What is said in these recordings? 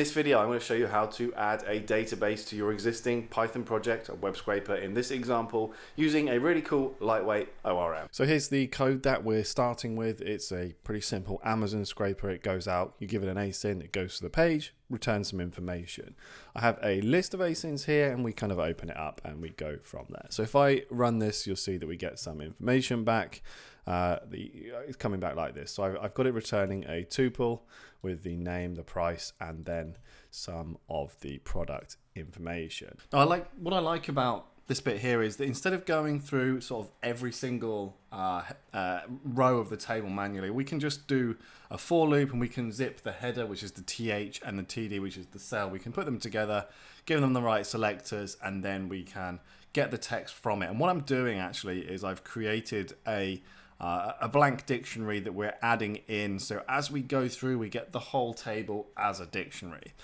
In this video, I'm going to show you how to add a database to your existing Python project, a web scraper in this example, using a really cool lightweight ORM. So here's the code that we're starting with. It's a pretty simple Amazon scraper. It goes out, you give it an asyn, it goes to the page, returns some information. I have a list of asyns here and we kind of open it up and we go from there. So if I run this, you'll see that we get some information back. It's coming back like this. So I've got it returning a tuple with the name, the price, and then some of the product information. Now, what I like about this bit here is that instead of going through sort of every single row of the table manually, we can just do a for loop and we can zip the header, which is the TH, and the TD, which is the cell. We can put them together, give them the right selectors, and then we can get the text from it. And what I'm doing actually is I've created a blank dictionary that we're adding in. So as we go through, we get the whole table as a dictionary.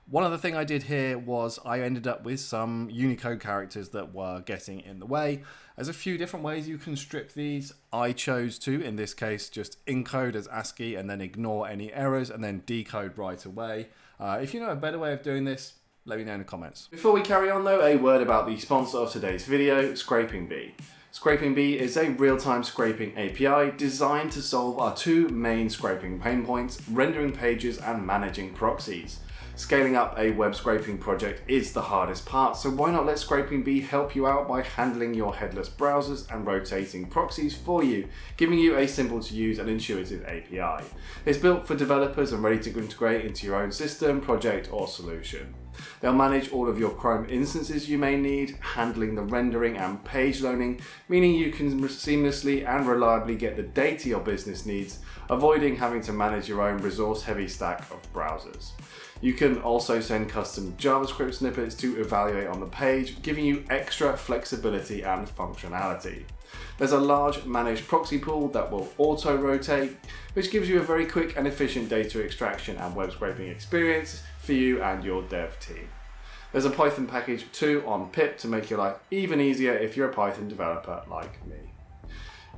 One other thing I did here was I ended up with some Unicode characters that were getting in the way. There's a few different ways you can strip these. I chose to, in this case, just encode as ASCII and then ignore any errors and then decode right away. If you know a better way of doing this, let me know in the comments. Before we carry on though, a word about the sponsor of today's video, ScrapingBee. ScrapingBee is a real-time scraping API designed to solve our two main scraping pain points, rendering pages and managing proxies. Scaling up a web scraping project is the hardest part, so why not let ScrapingBee help you out by handling your headless browsers and rotating proxies for you, giving you a simple to use and intuitive API. It's built for developers and ready to integrate into your own system, project or solution. They'll manage all of your Chrome instances you may need, handling the rendering and page loading, meaning you can seamlessly and reliably get the data your business needs, avoiding having to manage your own resource-heavy stack of browsers. You can also send custom JavaScript snippets to evaluate on the page, giving you extra flexibility and functionality. There's a large managed proxy pool that will auto-rotate, which gives you a very quick and efficient data extraction and web scraping experience for you and your dev team. There's a Python package too on pip to make your life even easier if you're a Python developer like me.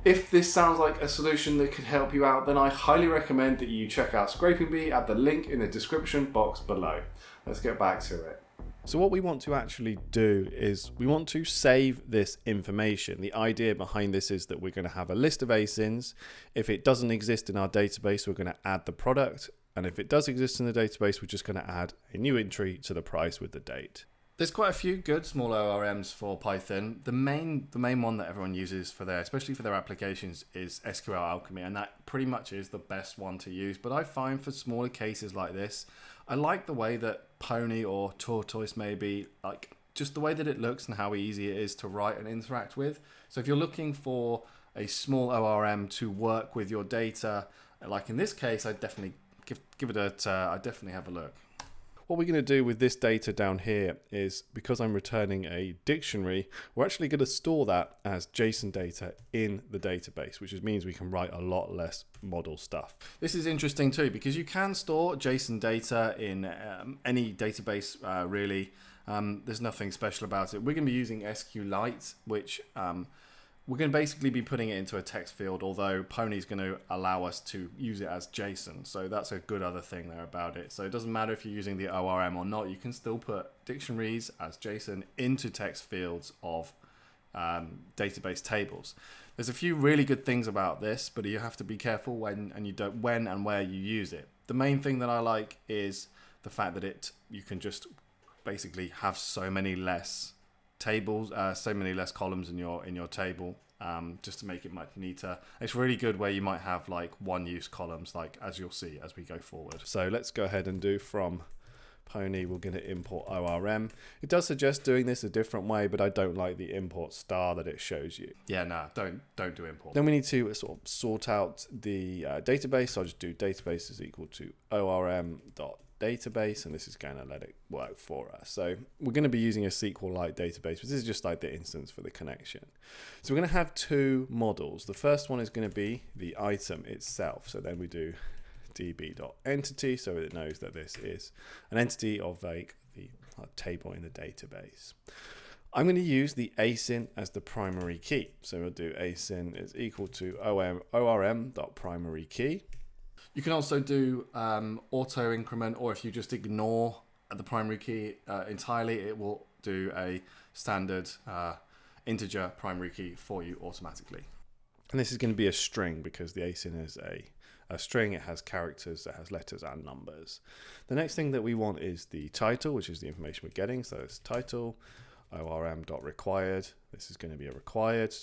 If this sounds like a solution that could help you out, then I highly recommend that you check out ScrapingBee at the link in the description box below. Let's get back to it. So what we want to actually do is we want to save this information. The idea behind this is that we're going to have a list of asyns. If it doesn't exist in our database, we're going to add the product. And if it does exist in the database, we're just going to add a new entry to the price with the date. There's quite a few good small ORMs for Python. The main one that everyone uses for especially for their applications, is SQL Alchemy, and that pretty much is the best one to use. But I find for smaller cases like this, I like the way that Pony or Tortoise maybe, like just the way that it looks and how easy it is to write and interact with. So if you're looking for a small ORM to work with your data, like in this case, I'd definitely give it I'd definitely have a look. What we're going to do with this data down here is, because I'm returning a dictionary, we're actually going to store that as JSON data in the database, which means we can write a lot less model stuff. This is interesting too, because you can store JSON data in any database really. There's nothing special about it. We're going to be using SQLite, which we're going to basically be putting it into a text field, although Pony is going to allow us to use it as JSON. So that's a good other thing there about it. So it doesn't matter if you're using the ORM or not, you can still put dictionaries as JSON into text fields of database tables. There's a few really good things about this, but you have to be careful when and where you use it. The main thing that I like is the fact that you can just basically have so many less tables, so many less columns in your table, just to make it much neater. It's really good where you might have like one use columns, like as you'll see as we go forward. So let's go ahead and do from Pony, we're going to import ORM. It does suggest doing this a different way, but I don't like the import star that it shows you. Yeah, no, don't do import. Then we need to sort of sort out the database. So I'll just do database is equal to ORM.database, and this is going to let it work for us. So we're going to be using a SQLite database, but this is just like the instance for the connection. So we're going to have two models. The first one is going to be the item itself. So then we do db.entity, so it knows that this is an entity of like the table in the database. I'm going to use the asyn as the primary key. So we'll do asyn is equal to orm.primary key. You can also do auto increment, or if you just ignore the primary key entirely, it will do a standard integer primary key for you automatically. And this is going to be a string because the asyn is a string. It has characters, it has letters and numbers. The next thing that we want is the title, which is the information we're getting. So it's title, orm.required. This is going to be a required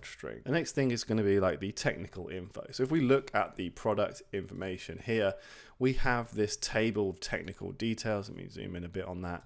string. The next thing is going to be like the technical info. So if we look at the product information here, we have this table of technical details. Let me zoom in a bit on that.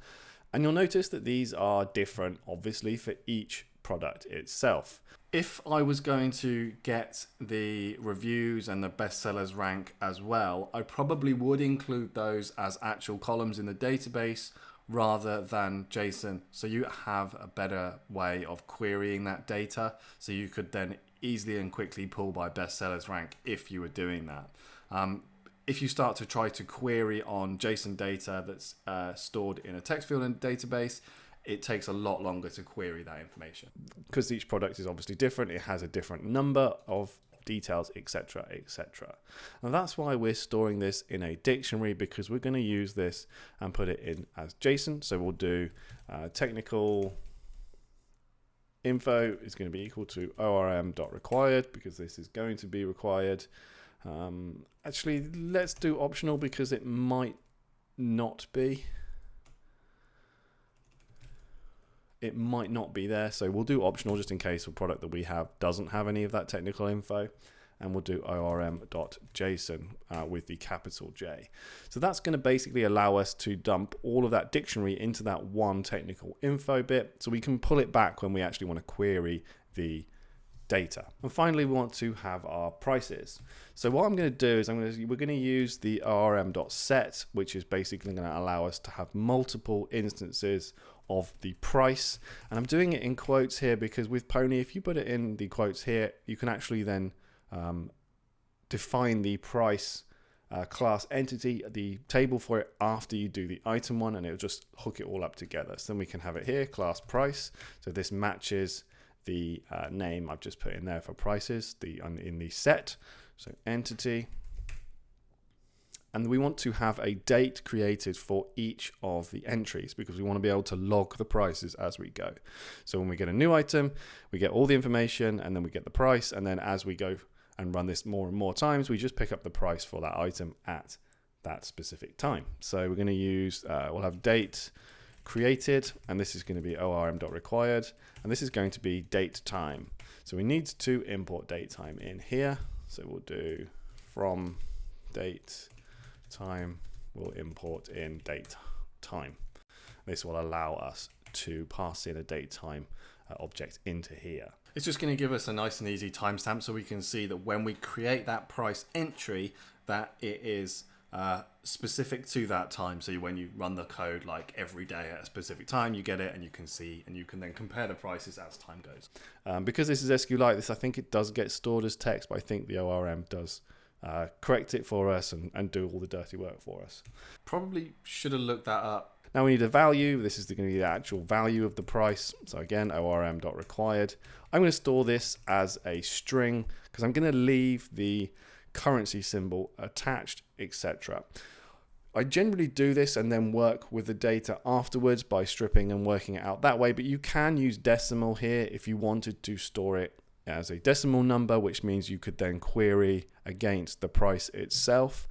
And you'll notice that these are different, obviously, for each product itself. If I was going to get the reviews and the bestsellers rank as well, I probably would include those as actual columns in the database rather than JSON. So you have a better way of querying that data. So you could then easily and quickly pull by bestsellers rank if you were doing that. If you start to try to query on JSON data that's stored in a text field in a database, it takes a lot longer to query that information. Because each product is obviously different, it has a different number of details, etc., etc. And that's why we're storing this in a dictionary, because we're going to use this and put it in as JSON. So we'll do technical info is going to be equal to orm.required, because this is going to be required. Actually, let's do optional because it might not be. It might not be there, so we'll do optional just in case a product that we have doesn't have any of that technical info, and we'll do orm.json with the capital J. So that's going to basically allow us to dump all of that dictionary into that one technical info bit, so we can pull it back when we actually want to query the data. And finally, we want to have our prices. So what I'm going to do is we're going to use the orm.set, which is basically going to allow us to have multiple instances of the price. And I'm doing it in quotes here because with Pony, if you put it in the quotes here, you can actually then define the price class entity, the table for it after you do the item one, and it'll just hook it all up together. So then we can have it here, class price. So this matches the name I've just put in there for prices in the set. So entity. And we want to have a date created for each of the entries because we want to be able to log the prices as we go. So when we get a new item, we get all the information and then we get the price. And then as we go and run this more and more times, we just pick up the price for that item at that specific time. So we're going to use, we'll have date created, and this is going to be orm.required, and this is going to be date time. So we need to import date time in here. So we'll do from date time, we'll import in date time. This will allow us to pass in a date time object into here. It's just going to give us a nice and easy timestamp so we can see that when we create that price entry, that it is specific to that time. So when you run the code like every day at a specific time, you get it and you can see, and you can then compare the prices as time goes. Because this is SQLite, this I think it does get stored as text, but I think the ORM does correct it for us and do all the dirty work for us. Probably should have looked that up. Now we need a value. This is going to be the actual value of the price. So again, orm.required. I'm going to store this as a string because I'm going to leave the currency symbol attached, etc. I generally do this and then work with the data afterwards by stripping and working it out that way, but you can use decimal here if you wanted to store it as a decimal number, which means you could then query against the price itself.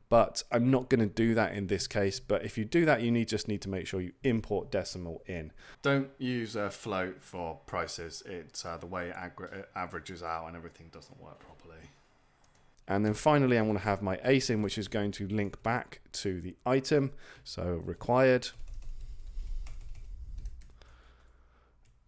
But I'm not going to do that in this case. But if you do that, you just need to make sure you import decimal in. Don't use a float for prices. It's the way it averages out and everything doesn't work properly. And then finally, I'm going to have my asyn, which is going to link back to the item. So required.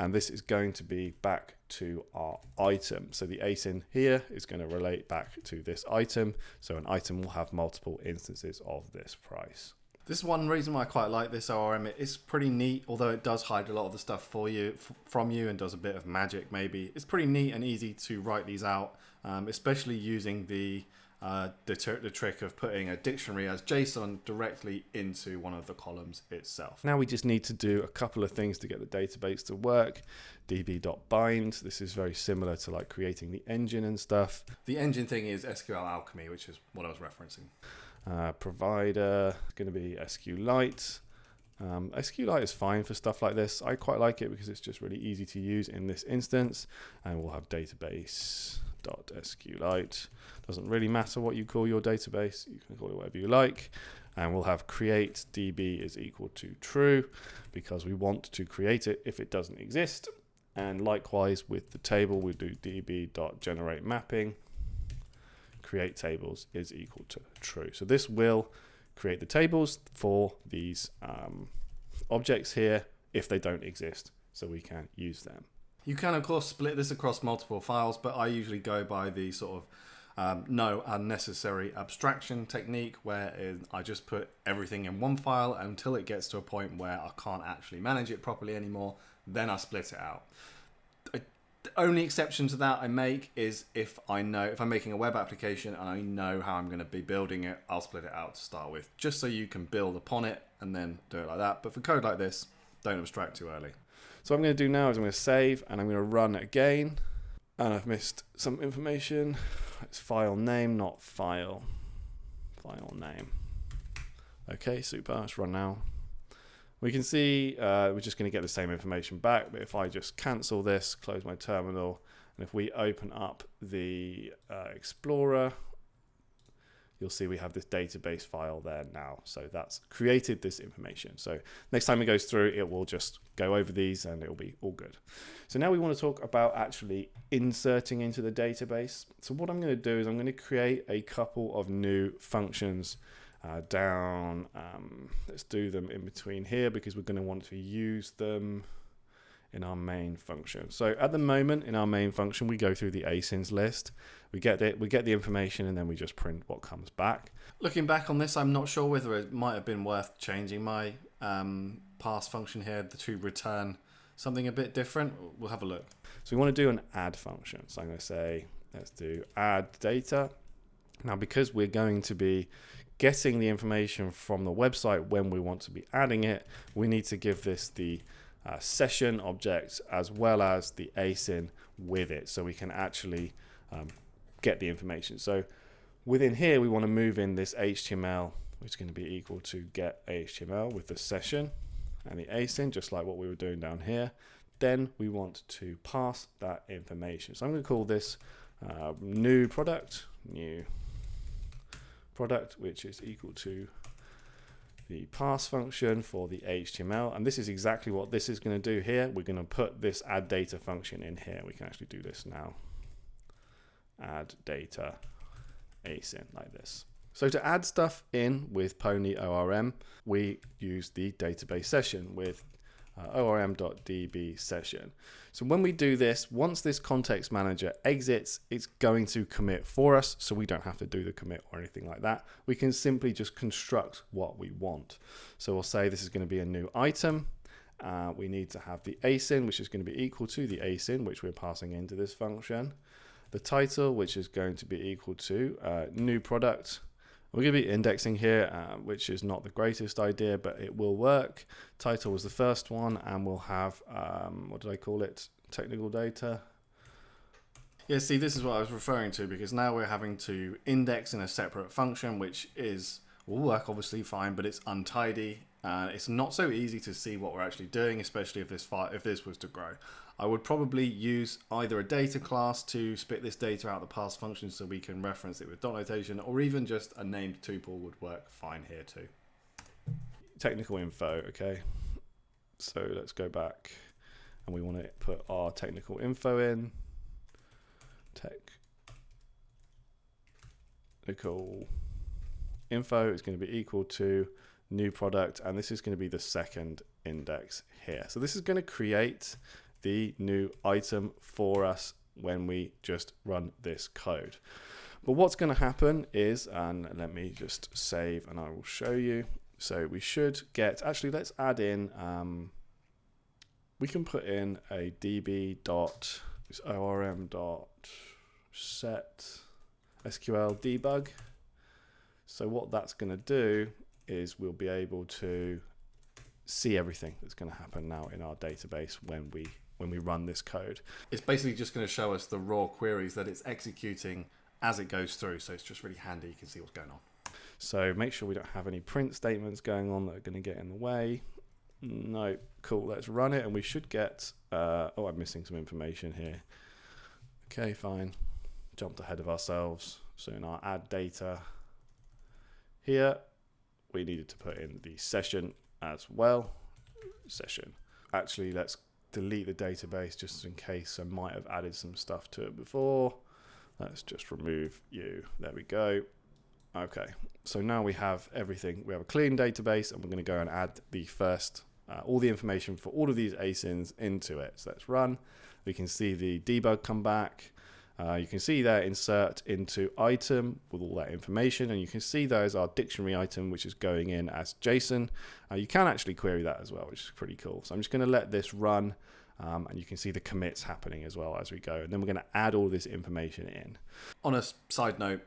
And this is going to be back to our item. So the asyn here is going to relate back to this item. So an item will have multiple instances of this price. This is one reason why I quite like this ORM. It's pretty neat, although it does hide a lot of the stuff from you and does a bit of magic maybe. It's pretty neat and easy to write these out, especially using the the trick of putting a dictionary as JSON directly into one of the columns itself. Now we just need to do a couple of things to get the database to work. db.bind, this is very similar to like creating the engine and stuff. The engine thing is SQL Alchemy, which is what I was referencing. Provider is going to be SQLite. SQLite is fine for stuff like this. I quite like it because it's just really easy to use in this instance. And we'll have database.SQLite. Doesn't really matter what you call your database. You can call it whatever you like. And we'll have create db is equal to true because we want to create it if it doesn't exist. And likewise with the table, we'll do db.generate mapping. Create tables is equal to true. So this will create the tables for these objects here if they don't exist, so we can use them. You can of course split this across multiple files, but I usually go by the sort of no unnecessary abstraction technique, where I just put everything in one file until it gets to a point where I can't actually manage it properly anymore, then I split it out. The only exception to that I make is if I'm making a web application and I know how I'm going to be building it, I'll split it out to start with, just so you can build upon it and then do it like that. But for code like this, don't abstract too early. So what I'm going to do now is I'm going to save and I'm going to run it again. And I've missed some information. It's file name, not file. File name. Okay, super. Let's run now. We can see we're just going to get the same information back, but if I just cancel this, close my terminal, and if we open up the Explorer, you'll see we have this database file there now. So that's created this information. So next time it goes through, it will just go over these and it'll be all good. So now we want to talk about actually inserting into the database. So what I'm going to do is I'm going to create a couple of new functions let's do them in between here because we're going to want to use them in our main function. So at the moment in our main function, we go through the asins list, we get the information, and then we just print what comes back. Looking back on this, I'm not sure whether it might have been worth changing my pass function here to return something a bit different. We'll have a look. So we want to do an add function. So I'm going to say, let's do add data. Now, because we're going to be getting the information from the website when we want to be adding it, we need to give this the session object as well as the asin with it, so we can actually get the information. So within here, we want to move in this HTML, which is going to be equal to get HTML with the session and the asin, just like what we were doing down here. Then we want to pass that information. So I'm going to call this new product, which is equal to the pass function for the HTML. And this is exactly what this is going to do here. We're going to put this add data function in here. We can actually do this now. Add data asin like this. So to add stuff in with Pony ORM, we use the database session with orm.db session. So when we do this, once this context manager exits, it's going to commit for us, so we don't have to do the commit or anything like that. We can simply just construct what we want. So we'll say this is going to be a new item. We need to have the asin, which is going to be equal to the asin, which we're passing into this function. The title, which is going to be equal to new product. We're going to be indexing here, which is not the greatest idea, but it will work. Title was the first one, and we'll have, what did I call it? Technical data. Yeah, see, this is what I was referring to, because now we're having to index in a separate function, which will work obviously fine, but it's untidy. It's not so easy to see what we're actually doing, especially if this was to grow. I would probably use either a data class to spit this data out the pass function so we can reference it with dot notation, or even just a named tuple would work fine here too. Technical info, okay. So let's go back and we want to put our technical info in. Technical info is going to be equal to new product, and this is going to be the second index here. So this is going to create the new item for us when we just run this code. But what's going to happen is, and let me just save and I will show you. So we should get, actually let's add in, we can put in a db.orm.set SQL debug. So what that's going to do is we'll be able to see everything that's going to happen now in our database when we run this code. It's basically just going to show us the raw queries that it's executing as it goes through. So it's just really handy. You can see what's going on. So make sure we don't have any print statements going on that are going to get in the way. No, cool. Let's run it and we should get, oh, I'm missing some information here. Okay, fine. Jumped ahead of ourselves. So in our add data here, we needed to put in the session as well. Session. Actually, let's delete the database just in case I might have added some stuff to it before. Let's just remove you. There we go. Okay, so now we have everything. We have a clean database and we're going to go and add the first, all the information for all of these asins into it. So let's run. We can see the debug come back. You can see there insert into item with all that information, and you can see there's our dictionary item which is going in as JSON. You can actually query that as well, which is pretty cool. So I'm just going to let this run, and you can see the commits happening as well as we go, and then we're going to add all this information in. On a side note,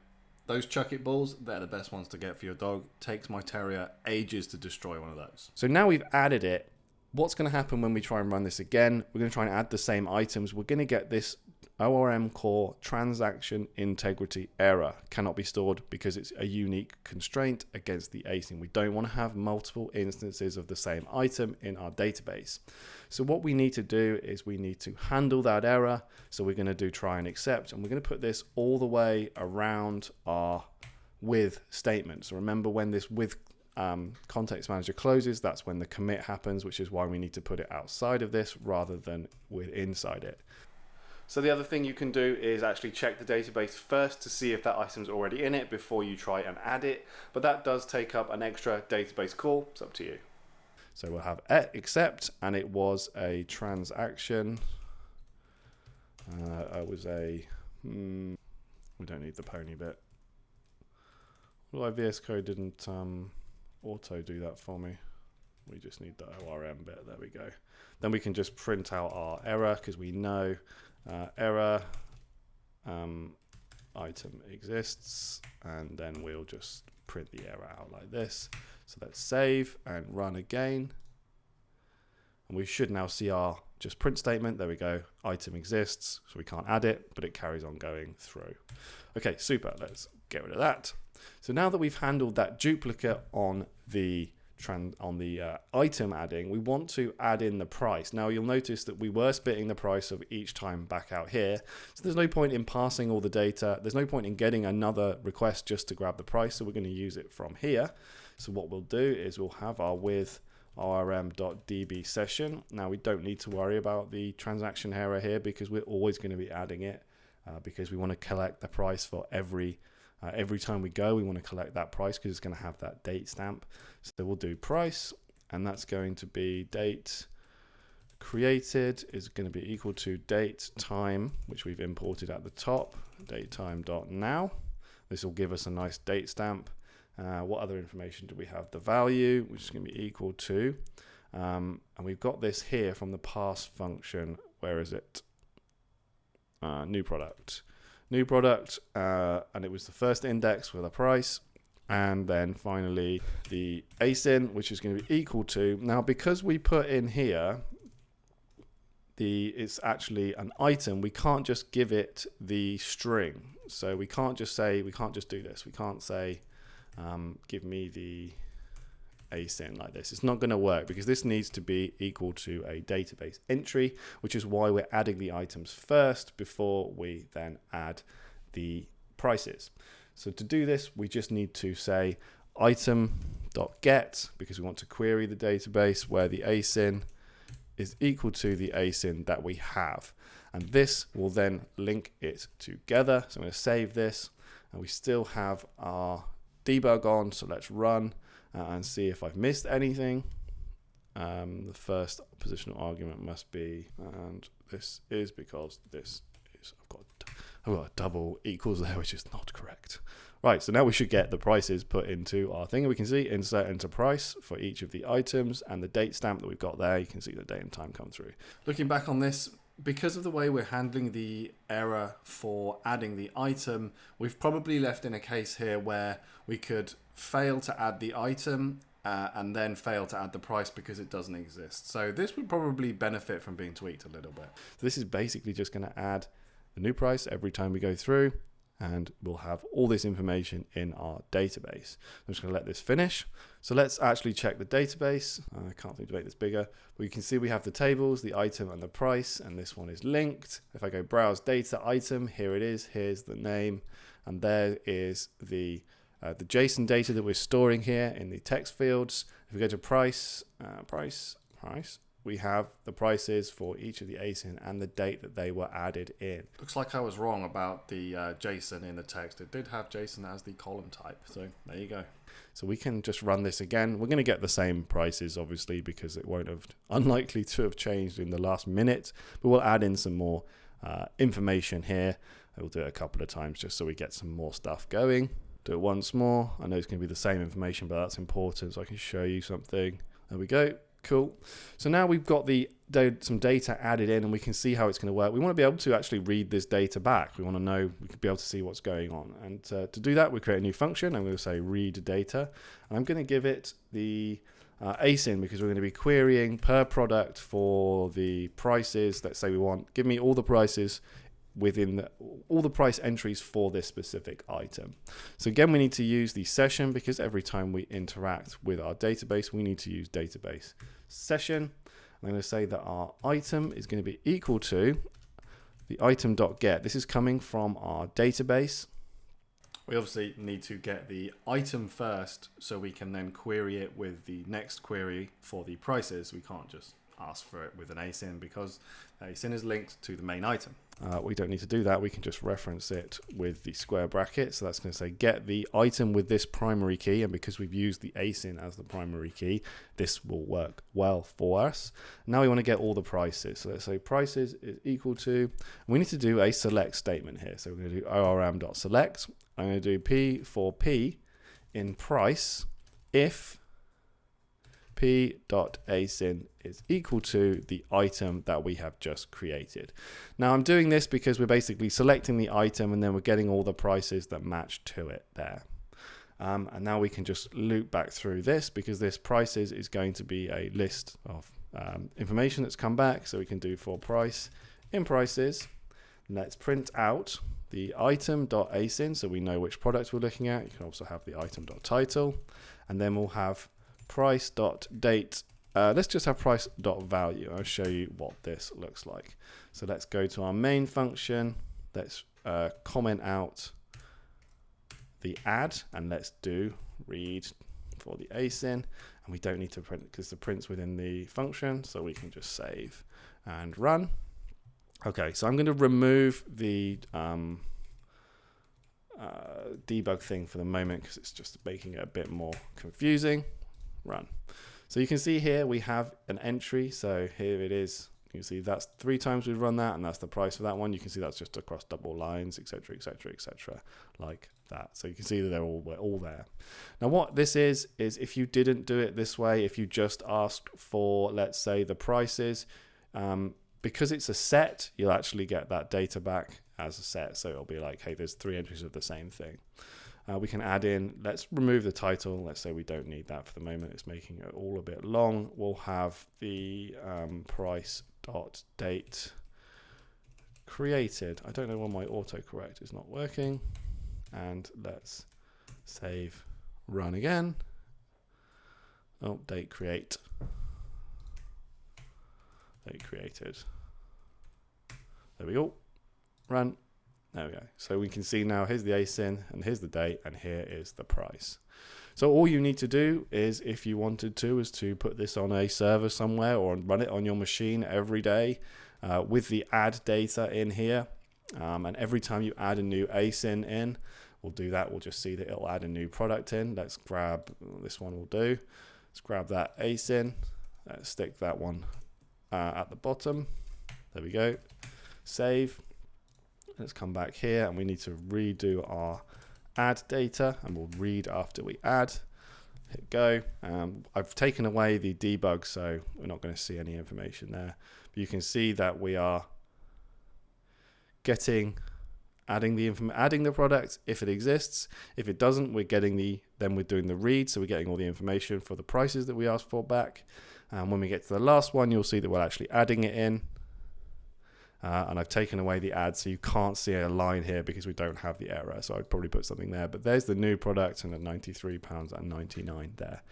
those chuck it balls, they're the best ones to get for your dog. Takes my terrier ages to destroy one of those. So now we've added it. What's going to happen when we try and run this again? We're going to try and add the same items. We're going to get this ORM core transaction integrity error. Cannot be stored because it's a unique constraint against the async. We don't want to have multiple instances of the same item in our database. So what we need to do is we need to handle that error. So we're going to do try and accept, and we're going to put this all the way around our with statement. So remember, when this with context manager closes, that's when the commit happens, which is why we need to put it outside of this rather than with inside it. So the other thing you can do is actually check the database first to see if that item's already in it before you try and add it, but that does take up an extra database call. It's up to you. So we'll have accept, and it was a transaction. It was a we don't need the pony bit. Well, VS Code didn't auto do that for me. We just need the ORM bit. There we go. Then we can just print out our error because we know error item exists, and then we'll just print the error out like this. So let's save and run again, and we should now see our just print statement. There we go. Item exists, so we can't add it, but it carries on going through. Okay, super. Let's get rid of that. So now that we've handled that duplicate on the item adding, we want to add in the price. Now you'll notice that we were spitting the price of each time back out here, so there's no point in passing all the data. There's no point in getting another request just to grab the price, so we're going to use it from here. So what we'll do is we'll have our with orm.db session. Now we don't need to worry about the transaction error here because we're always going to be adding it because we want to collect the price for every time we go. We want to collect that price because it's going to have that date stamp. So we'll do price, and that's going to be date created is going to be equal to date time, which we've imported at the top, datetime.now. This will give us a nice date stamp. What other information do we have? The value, which is going to be equal to, and we've got this here from the pass function. Where is it? New product, and it was the first index with a price. And then finally the asyn, which is going to be equal to, now because we put in here it's actually an item, we can't just give it the string. So we can't just do this. We can't say give me the asyn like this. It's not going to work because this needs to be equal to a database entry, which is why we're adding the items first before we then add the prices. So to do this, we just need to say item.get because we want to query the database where the asyn is equal to the asyn that we have. And this will then link it together. So I'm going to save this, and we still have our debug on. So let's run and see if I've missed anything. The first positional argument must be, and this is because this is, I've got a double equals there, which is not correct. Right, so now we should get the prices put into our thing. We can see insert into price for each of the items and the date stamp that we've got there. You can see the date and time come through. Looking back on this, because of the way we're handling the error for adding the item, we've probably left in a case here where we could fail to add the item and then fail to add the price because it doesn't exist. So this would probably benefit from being tweaked a little bit. So this is basically just going to add the new price every time we go through, and we'll have all this information in our database. I'm just going to let this finish. So let's actually check the database. I can't think to make this bigger, but you can see we have the tables, the item and the price, and this one is linked. If I go browse data item, here it is. Here's the name, and there is the JSON data that we're storing here in the text fields. If we go to price, we have the prices for each of the ASIN and the date that they were added in. Looks like I was wrong about the JSON in the text. It did have JSON as the column type, so there you go. So we can just run this again. We're going to get the same prices, obviously, because it won't have, unlikely to have changed in the last minute, but we'll add in some more information here. We'll do it a couple of times just so we get some more stuff going. Do it once more. I know it's going to be the same information, but that's important, so I can show you something. There we go. Cool. So now we've got some data added in, and we can see how it's going to work. We want to be able to actually read this data back. We want to know, we can be able to see what's going on. And to do that, we create a new function. I'm going to say read data. And I'm going to give it the ASIN because we're going to be querying per product for the prices. Let's say we want, give me all the prices within all the price entries for this specific item. So again, we need to use the session because every time we interact with our database, we need to use database session. I'm going to say that our item is going to be equal to the item.get. This is coming from our database. We obviously need to get the item first so we can then query it with the next query for the prices. We can't just ask for it with an ASIN because ASIN is linked to the main item. We don't need to do that. We can just reference it with the square bracket. So that's going to say get the item with this primary key, and because we've used the ASIN as the primary key, this will work well for us. Now we want to get all the prices. So let's say prices is equal to, we need to do a select statement here. So we're going to do orm.select. I'm going to do P for P in price if p.asin is equal to the item that we have just created. Now I'm doing this because we're basically selecting the item and then we're getting all the prices that match to it there. And now we can just loop back through this because this prices is going to be a list of information that's come back. So we can do for price in prices. Let's print out the item.asin so we know which product we're looking at. You can also have the item.title, and then we'll have price.date. Let's just have price.value. I'll show you what this looks like. So let's go to our main function. Let's comment out the add, and let's do read for the ASIN. And we don't need to print because the print's within the function, so we can just save and run. Okay, so I'm going to remove the debug thing for the moment because it's just making it a bit more confusing. Run. So you can see here we have an entry. So here it is. You can see that's 3 times we've run that, and that's the price for that one. You can see that's just across double lines, etc., etc., etc., like that. So you can see that we're all there. Now what this is if you didn't do it this way, if you just asked for, let's say, the prices, because it's a set, you'll actually get that data back as a set. So it'll be like, hey, there's 3 entries of the same thing. We can add in, let's remove the title. Let's say we don't need that for the moment. It's making it all a bit long. We'll have the price.date created. I don't know why my autocorrect is not working. And let's save, run again. Oh, date create. Date created. There we go. Run. There we go. So we can see now, here's the ASIN, and here's the date, and here is the price. So all you need to do is, if you wanted to, is to put this on a server somewhere or run it on your machine every day with the add data in here. And every time you add a new ASIN in, we'll do that. We'll just see that it'll add a new product in. Let's grab, this one will do. Let's grab that ASIN. Let's stick that one at the bottom. There we go. Save. Let's come back here, and we need to redo our add data, and we'll read after we add. Hit go. I've taken away the debug, so we're not going to see any information there. But you can see that we are adding the product if it exists. If it doesn't, then we're doing the read, so we're getting all the information for the prices that we asked for back. And when we get to the last one, you'll see that we're actually adding it in. And I've taken away the add, so you can't see a line here because we don't have the error. So I'd probably put something there. But there's the new product and at £93.99 there.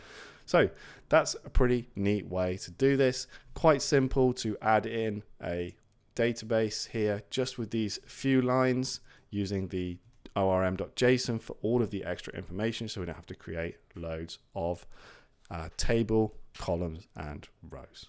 So that's a pretty neat way to do this. Quite simple to add in a database here just with these few lines using the orm.json for all of the extra information, so we don't have to create loads of table, columns, and rows.